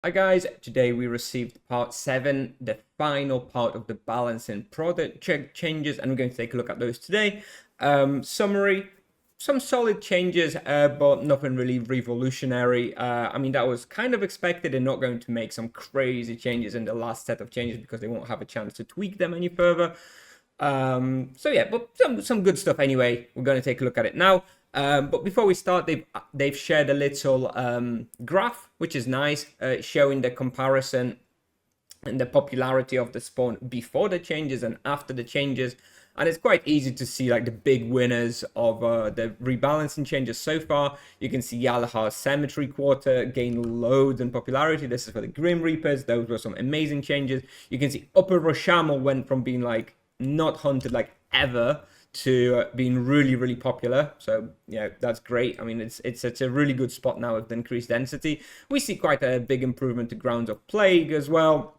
Hi guys, today we received part 7, the final part of the balance and product changes, and we're going to take a look at those today. Summary, some solid changes, but nothing really revolutionary. I mean, that was kind of expected. They're not going to make some crazy changes in the last set of changes because they won't have a chance to tweak them any further. So yeah, but some good stuff anyway. We're going to take a look at it now. But before we start, they've shared a little graph, which is nice, showing the comparison and the popularity of the spawn before the changes and after the changes. And it's quite easy to see like the big winners of the rebalancing changes so far. You can see Yalahar's Cemetery Quarter gain loads in popularity. This is for the Grim Reapers. Those were some amazing changes. You can see Upper Roshamel went from being like not hunted like ever to being really popular. So yeah, that's great. I mean, it's a really good spot now with the increased density. We see quite a big improvement to Grounds of Plague as well,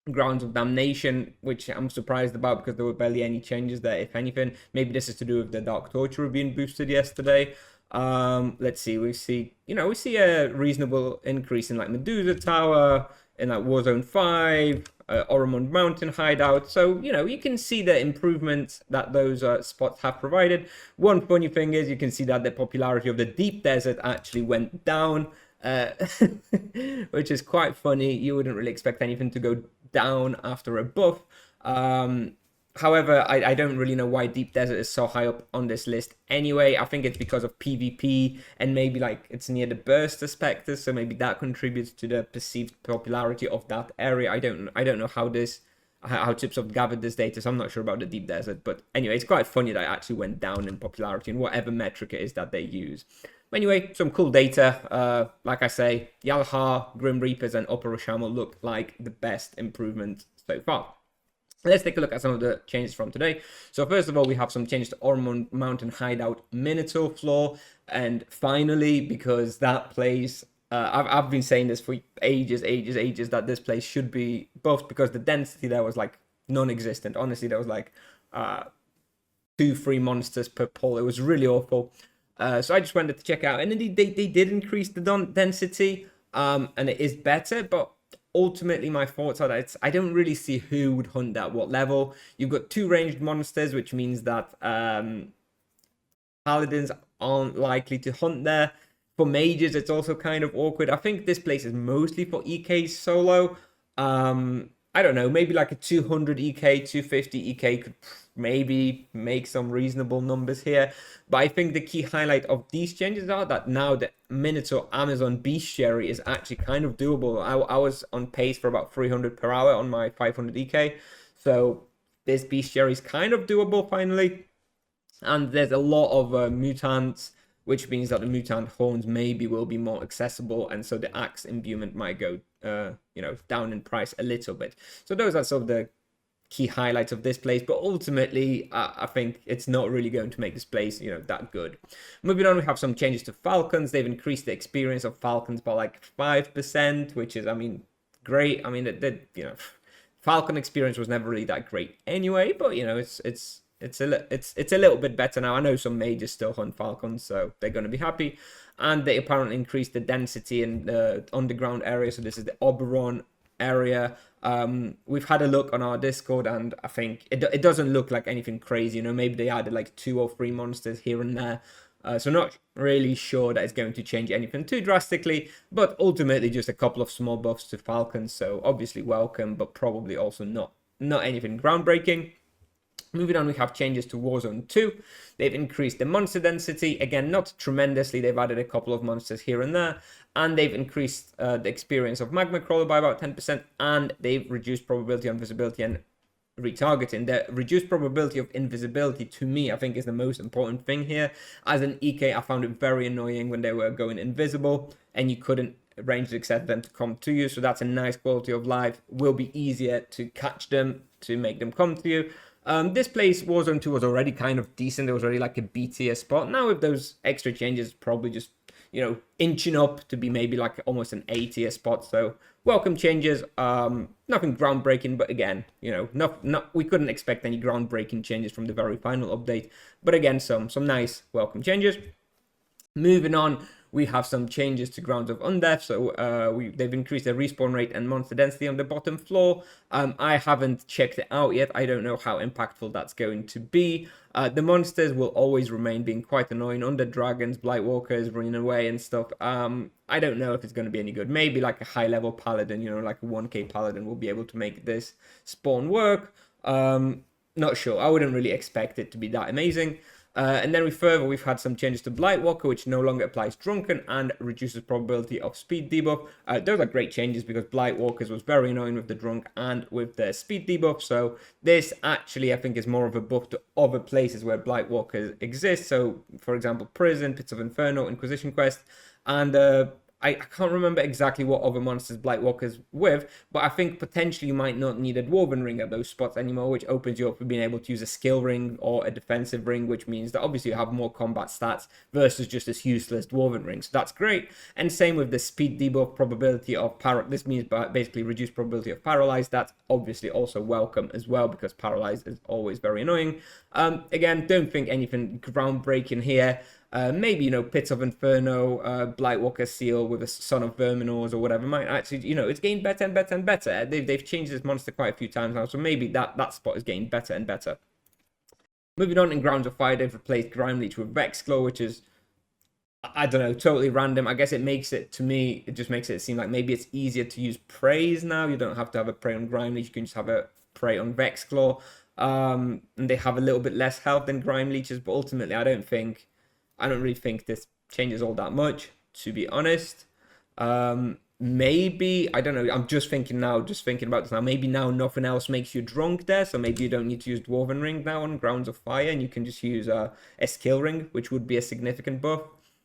Grounds of Damnation, which I'm surprised about because there were barely any changes there, if anything. Maybe this is to do with the Dark Torturer being boosted yesterday. Let's see, we see a reasonable increase in like Medusa Tower, in like Warzone 5, Oramond Mountain Hideout. So, you can see the improvements that those spots have provided. One funny thing is you can see that the popularity of the Deep Desert actually went down, which is quite funny. You wouldn't really expect anything to go down after a buff. However, I don't really know why Deep Desert is so high up on this list anyway. I think it's because of PvP and maybe like it's near the Burster Spectres, so maybe that contributes to the perceived popularity of that area. I don't know how Tipsoft gathered this data, so I'm not sure about the Deep Desert. But anyway, it's quite funny that it actually went down in popularity in whatever metric it is that they use. But anyway, some cool data. Like I say, Yalhar, Grim Reapers, and Upper Roshamel look like the best improvement so far. Let's take a look at some of the changes from today. So first of all, we have some changes to Oramond Mountain Hideout Minotaur floor. And finally, because that place, I've been saying this for ages, that this place should be buffed because the density there was like non-existent. Honestly, there was like 2-3 monsters per pull. It was really awful. So I just wanted to check out. And indeed, they did increase the density, and it is better, but ultimately, my thoughts are that I don't really see who would hunt at what level. You've got 2 ranged monsters, which means that paladins aren't likely to hunt there. For mages, it's also kind of awkward. I think this place is mostly for EK solo. I don't know, maybe like a 200 EK, 250 EK could maybe make some reasonable numbers here. But I think the key highlight of these changes are that now the Minotaur Amazon Bestiary is actually kind of doable. I was on pace for about 300 per hour on my 500 EK. So this Bestiary is kind of doable finally. And there's a lot of mutants, which means that the mutant horns maybe will be more accessible. And so the axe imbuement might go down in price a little bit. So those are sort of the key highlights of this place, but ultimately I think it's not really going to make this place that good. Moving on, we have some changes to Falcons. They've increased the experience of Falcons by like 5%, which is, I mean, great. I mean, Falcon experience was never really that great anyway, but it's a little bit better now. I know some mages still hunt Falcons, so they're going to be happy. And they apparently increased the density in the underground area. So this is the Oberon area. We've had a look on our Discord, and I think it doesn't look like anything crazy. Maybe they added like 2 or 3 monsters here and there. So not really sure that it's going to change anything too drastically, but ultimately just a couple of small buffs to Falcons. So obviously welcome, but probably also not anything groundbreaking. Moving on, we have changes to Warzone 2. They've increased the monster density. Again, not tremendously. They've added a couple of monsters here and there. And they've increased the experience of Magma Crawler by about 10%. And they've reduced probability on visibility and retargeting. The reduced probability of invisibility, to me, I think is the most important thing here. As an EK, I found it very annoying when they were going invisible and you couldn't range accept them to come to you. So that's a nice quality of life. Will be easier to catch them, to make them come to you. This place, Warzone 2, was already kind of decent. It was already like a B tier spot. Now with those extra changes, probably just, inching up to be maybe like almost an A tier spot. So welcome changes. Nothing groundbreaking, but again, we couldn't expect any groundbreaking changes from the very final update. But again, some nice welcome changes. Moving on, we have some changes to Grounds of Undeath. So they've increased their respawn rate and monster density on the bottom floor. I haven't checked it out yet. I don't know how impactful that's going to be. The monsters will always remain being quite annoying. Under dragons, Blightwalkers running away and stuff. I don't know if it's going to be any good. Maybe like a high level paladin, you know, like a 1k paladin will be able to make this spawn work. Not sure. I wouldn't really expect it to be that amazing. And then we've had some changes to Blightwalker, which no longer applies Drunken and reduces probability of speed debuff. Those are great changes because Blightwalkers was very annoying with the Drunk and with the speed debuff. So this actually, I think, is more of a buff to other places where Blightwalkers exist. So, for example, Prison, Pits of Inferno, Inquisition Quest, and I can't remember exactly what other monsters Blightwalker's with, but I think potentially you might not need a Dwarven Ring at those spots anymore, which opens you up for being able to use a skill ring or a defensive ring, which means that obviously you have more combat stats versus just this useless Dwarven Ring. So that's great. And same with the speed debuff, probability of this means basically reduced probability of paralyzed. That's obviously also welcome as well because paralyzed is always very annoying. Again, don't think anything groundbreaking here. Maybe, you know, Pits of Inferno, Blightwalker Seal with a Son of Verminors or whatever might actually, you know, it's getting better and better and better. They've changed this monster quite a few times now, so maybe that spot is getting better and better. Moving on, in Grounds of Fire, they've replaced Grimeleech with Vexclaw, which is, I don't know, totally random. I guess it makes it, to me, it just makes it seem like maybe it's easier to use Praise now. You don't have to have a Prey on Grimeleech, you can just have a Prey on Vexclaw. And they have a little bit less health than Grimeleeches, but ultimately I don't really think this changes all that much, to be honest. Maybe, I don't know, I'm just thinking about this now, maybe now nothing else makes you drunk there, so maybe you don't need to use Dwarven Ring now on Grounds of Fire, and you can just use a Skill Ring, which would be a significant buff.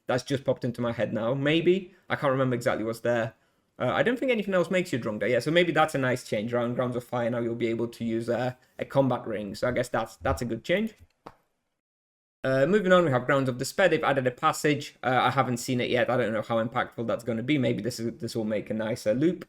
That's just popped into my head now. Maybe, I can't remember exactly what's there. I don't think anything else makes you drunk there. Yeah, so maybe that's a nice change. Around Grounds of Fire now you'll be able to use a combat ring, so I guess that's a good change. Moving on, we have Grounds of Despair. They've added a passage. I haven't seen it yet. I don't know how impactful that's going to be. Maybe this will make a nicer loop.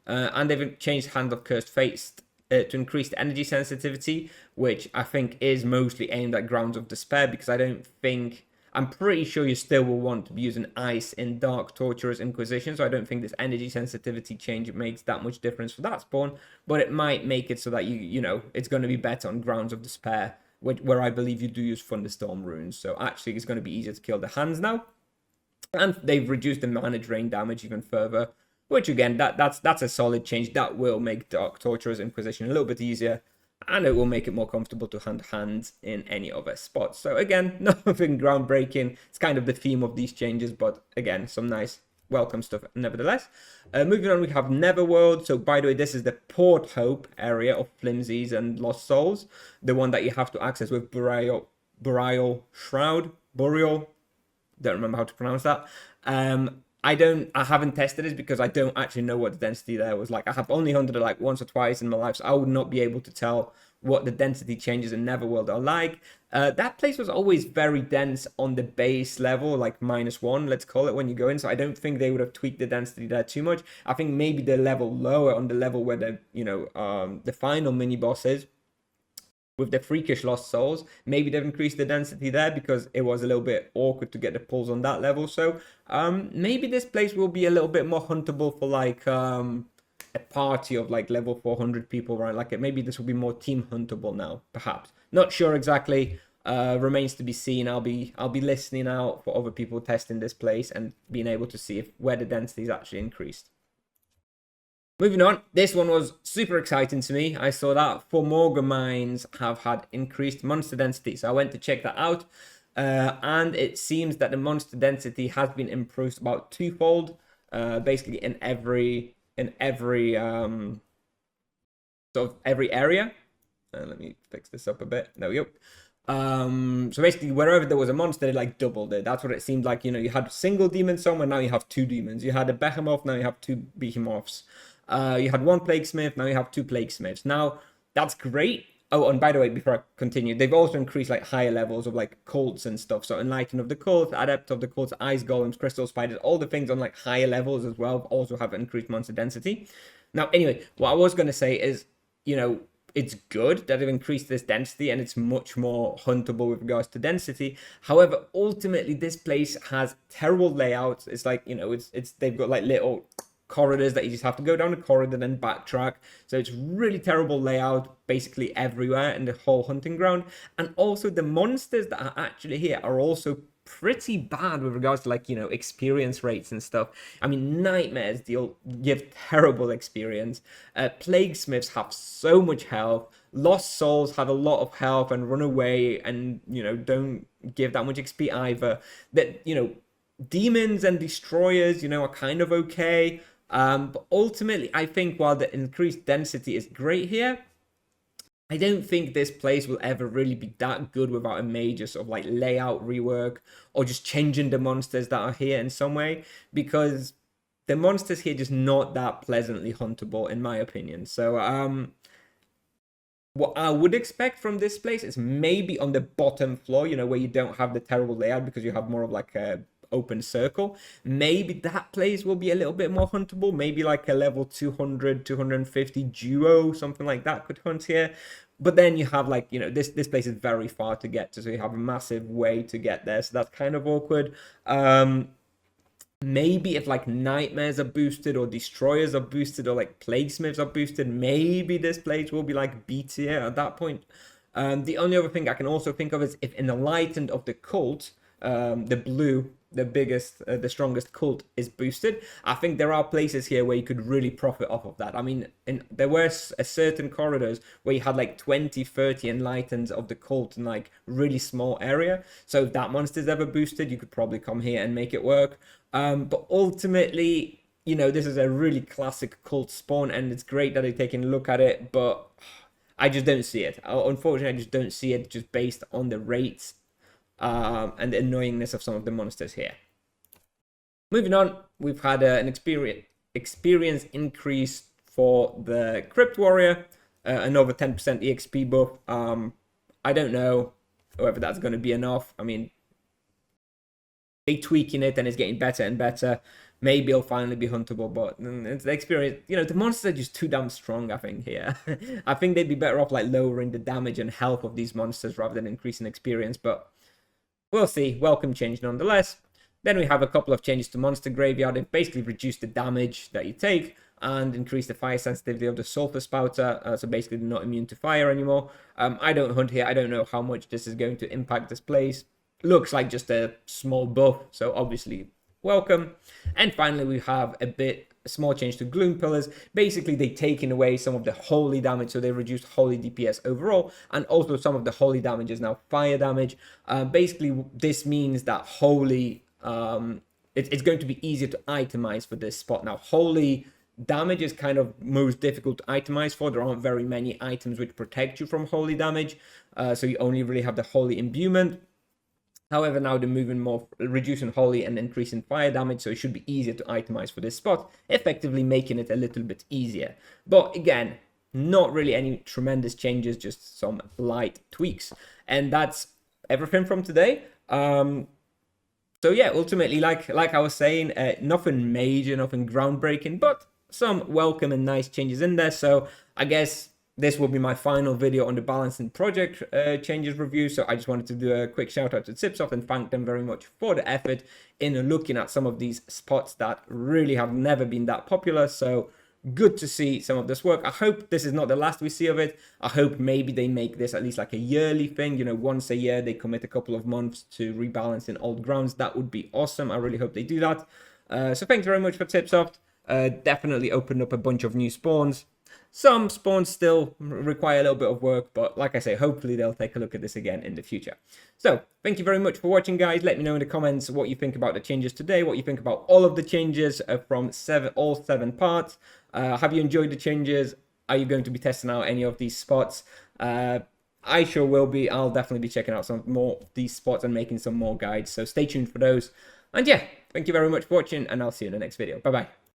And they've changed Hand of Cursed Fates to increase the energy sensitivity, which I think is mostly aimed at Grounds of Despair because I'm pretty sure you still will want to be using Ice in Dark Torturer's Inquisition, so I don't think this energy sensitivity change makes that much difference for that spawn, but it might make it so that you know, it's going to be better on Grounds of Despair, where I believe you do use Thunderstorm runes. So actually it's going to be easier to kill the hands now. And they've reduced the mana drain damage even further, which again, that's a solid change. That will make Dark Torturer's Inquisition a little bit easier, and it will make it more comfortable to hunt hands in any other spots. So again, nothing groundbreaking. It's kind of the theme of these changes, but again, some nice welcome stuff nevertheless. Moving on, we have Neverworld. So by the way, this is the Port Hope area of Flimsies and Lost Souls, the one that you have to access with Boreal Shroud. Boreal, don't remember how to pronounce that. I haven't tested this because I don't actually know what the density there was like. I have only hunted it like once or twice in my life, so I would not be able to tell what the density changes in Neverworld are like. That place was always very dense on the base level, like -1, let's call it, when you go in. So I don't think they would have tweaked the density there too much. I think maybe the level lower, on the level where the final mini boss is, with the Freakish Lost Souls, maybe they've increased the density there because it was a little bit awkward to get the pulls on that level. So maybe this place will be a little bit more huntable for like a party of like level 400 people, right? Like maybe this will be more team huntable now, perhaps. Not sure exactly. Remains to be seen. I'll be listening out for other people testing this place and being able to see where the density is actually increased. Moving on, this one was super exciting to me. I saw that Formorga mines have had increased monster density, so I went to check that out. And it seems that the monster density has been improved about twofold, basically in every sort of every area. Let me fix this up a bit. There we go. So basically wherever there was a monster, they like doubled it. That's what it seemed like. You know, you had a single demon somewhere, now you have 2 demons. You had a behemoth, now you have 2 behemoths. You had 1 plaguesmith, now you have 2 plaguesmiths. Now that's great. Oh, and by the way, before I continue, they've also increased like higher levels of like cults and stuff. So Enlightened of the Cult, Adept of the Cult, Ice Golems, Crystal Spiders, all the things on like higher levels as well also have increased monster density. Now, anyway, what I was going to say is, you know, it's good that they've increased this density and it's much more huntable with regards to density. However, ultimately this place has terrible layouts. It's like, you know, it's they've got like little corridors that you just have to go down the corridor then backtrack. So it's really terrible layout basically everywhere in the whole hunting ground. And also the monsters that are actually here are also pretty bad with regards to, like, you know, experience rates and stuff. I mean, nightmares give terrible experience. Plague smiths have so much health. Lost souls have a lot of health and run away and, you know, don't give that much XP either. That, you know, demons and destroyers, you know, are kind of okay. But ultimately, I think while the increased density is great here, I don't think this place will ever really be that good without a major sort of like layout rework or just changing the monsters that are here in some way, because the monsters here just not that pleasantly huntable in my opinion. So what I would expect from this place is maybe on the bottom floor, you know, where you don't have the terrible layout because you have more of like a open circle. Maybe that place will be a little bit more huntable. Maybe like a level 200, 250 duo, something like that could hunt here. But then you have, like, you know, this place is very far to get to, so you have a massive way to get there. So that's kind of awkward. Maybe if like nightmares are boosted or destroyers are boosted or like plague smiths are boosted, maybe this place will be like B tier at that point. The only other thing I can also think of is if in Enlightened of the Cult, the blue, the biggest, the strongest cult is boosted. I think there are places here where you could really profit off of that. I mean, there were a certain corridors where you had like 20, 30 enlightens of the cult in like really small area. So if that monster's ever boosted, you could probably come here and make it work. But ultimately, you know, this is a really classic cult spawn and it's great that they're taking a look at it, but I just don't see it. Unfortunately, I just don't see it just based on the rates and the annoyingness of some of the monsters here. Moving on, we've had an experience increase for the Crypt Warrior, another 10% EXP buff. I don't know whether that's going to be enough. I mean, they tweaking it and it's getting better and better. Maybe it'll finally be huntable, but it's the experience. You know, the monsters are just too damn strong, I think, here. I think they'd be better off like lowering the damage and health of these monsters rather than increasing experience, but we'll see. Welcome change nonetheless. Then we have a couple of changes to Monster Graveyard. They've basically reduced the damage that you take and increased the fire sensitivity of the Sulfur Spouter. So basically they're not immune to fire anymore. I don't hunt here. I don't know how much this is going to impact this place. Looks like just a small buff, so obviously welcome. And finally we have a small change to Gloom Pillars. Basically they've taken away some of the holy damage, so they reduced holy DPS overall, and also some of the holy damage is now fire damage. Basically this means that holy, it's going to be easier to itemize for this spot. Now holy damage is kind of most difficult to itemize for. There aren't very many items which protect you from holy damage, so you only really have the holy imbuement. However, now they're moving more, reducing holy and increasing fire damage, so it should be easier to itemize for this spot, effectively making it a little bit easier. But again, not really any tremendous changes, just some light tweaks. And that's everything from today. So yeah, ultimately, like I was saying, nothing major, nothing groundbreaking, but some welcome and nice changes in there. So I guess this will be my final video on the Balancing Project changes review. So I just wanted to do a quick shout out to Tipsoft and thank them very much for the effort in looking at some of these spots that really have never been that popular. So good to see some of this work. I hope this is not the last we see of it. I hope maybe they make this at least like a yearly thing. You know, once a year they commit a couple of months to rebalancing old grounds. That would be awesome. I really hope they do that. So thanks very much for Tipsoft. Definitely opened up a bunch of new spawns. Some spawns still require a little bit of work, but like I say, hopefully they'll take a look at this again in the future. So, thank you very much for watching, guys. Let me know in the comments what you think about the changes today, what you think about all of the changes from all seven parts. Have you enjoyed the changes? Are you going to be testing out any of these spots? I sure will be. I'll definitely be checking out some more of these spots and making some more guides, so stay tuned for those. And yeah, thank you very much for watching, and I'll see you in the next video. Bye-bye.